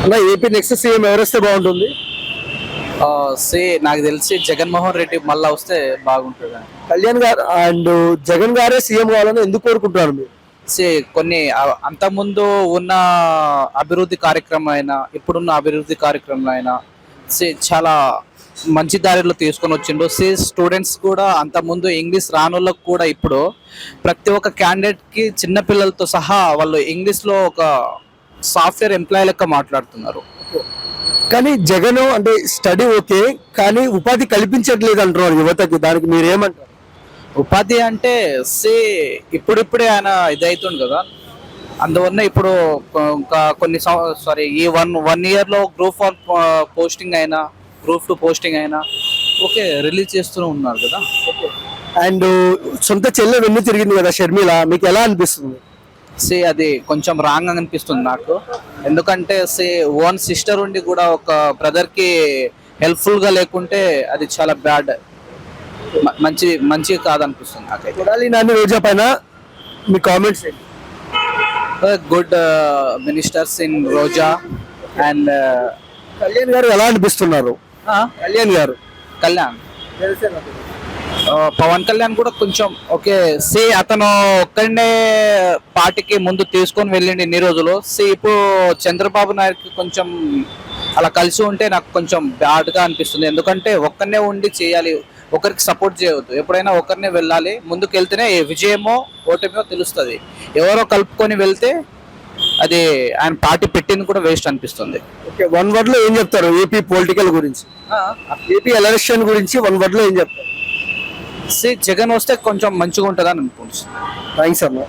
అన్న AP next CM ఎవరు వస్తే బాగుంటుంది? నాకు తెలిసి జగన్మోహన్ రెడ్డి మళ్ళా వస్తే బాగుంటుంది. కళ్యాణ్ గారు అండ్ జగన్ గారే సీఎం కావాలని ఎందుకు కోరుకుంటున్నారు మీరు? కొన్ని అంతకుముందు ఉన్న అభివృద్ధి కార్యక్రమం అయినా ఇప్పుడున్న అభివృద్ధి కార్యక్రమం అయినా చాలా మంచి దారిలో తీసుకొని వచ్చిండు. స్టూడెంట్స్ కూడా అంతకుముందు ఇంగ్లీష్ రానోళ్ళకు కూడా ఇప్పుడు ప్రతి ఒక్క క్యాండిడేట్కి చిన్న పిల్లలతో సహా వాళ్ళు ఇంగ్లీష్లో ఒక సాఫ్ట్వేర్ ఎంప్లాయీ లెక్క మాట్లాడుతున్నారు. కానీ జగన్ అంటే స్టడీ ఓకే, కానీ ఉపాధి కల్పించట్లేదు అంటున్నారు యువతకి. దానికి మీరు ఏమంటారు? ఉపాధి అంటే ఇప్పుడిప్పుడే ఆయన ఇదవుతుంది కదా, అందువల్ల ఇప్పుడు ఇంకా కొన్ని ఈ వన్ ఇయర్లో గ్రూప్ 1 పోస్టింగ్ అయినా గ్రూప్ 2 పోస్టింగ్ అయినా ఓకే రిలీజ్ చేస్తూనే ఉన్నారు కదా. అండ్ సొంత చెల్లె వెన్ను తిరిగింది కదా షర్మిల, మీకు ఎలా అనిపిస్తుంది? అది కొంచెం రాంగ్ అనిపిస్తుంది నాకు. ఎందుకంటే ఓన్ సిస్టర్ ఉండి కూడా ఒక బ్రదర్కి హెల్ప్ఫుల్గా లేకుంటే అది చాలా బ్యాడ్, మంచి కాదనిపిస్తుంది నాకైతే. కొడాలి నాని రోజా పైన మీ కామెంట్స్ ఏంటి? Good ministers in Roja and Kalyan గారు ఎలా అనిపిస్తున్నారు? కళ్యాణ్ పవన్ కళ్యాణ్ కూడా కొంచెం ఓకే. అతను ఒక్కడనే పార్టీకి ముందు తీసుకొని వెళ్ళిండి ఇన్ని రోజులు. ఇప్పుడు చంద్రబాబు నాయుడుకి కొంచెం అలా కలిసి ఉంటే నాకు కొంచెం బ్యాడ్గా అనిపిస్తుంది. ఎందుకంటే ఒక్కనే ఉండి చేయాలి, ఒకరికి సపోర్ట్ చేయవద్దు. ఎప్పుడైనా ఒకరినే వెళ్ళాలి, ముందుకు వెళ్తేనే విజయమో ఓటమో తెలుస్తుంది. ఎవరో కలుపుకొని వెళ్తే అది ఆయన పార్టీ పెట్టింది కూడా వేస్ట్ అనిపిస్తుంది. ఓకే, 1 word లో ఏం చెప్తారు ఏపీ పొలిటికల్ గురించి, ఏపీ ఎలక్షన్ గురించి 1 word లో ఏం చెప్తారు? జగన్ వస్తే కొంచెం మంచిగా ఉంటుందని అనుకుంటున్నాను. థ్యాంక్స్ అన్న.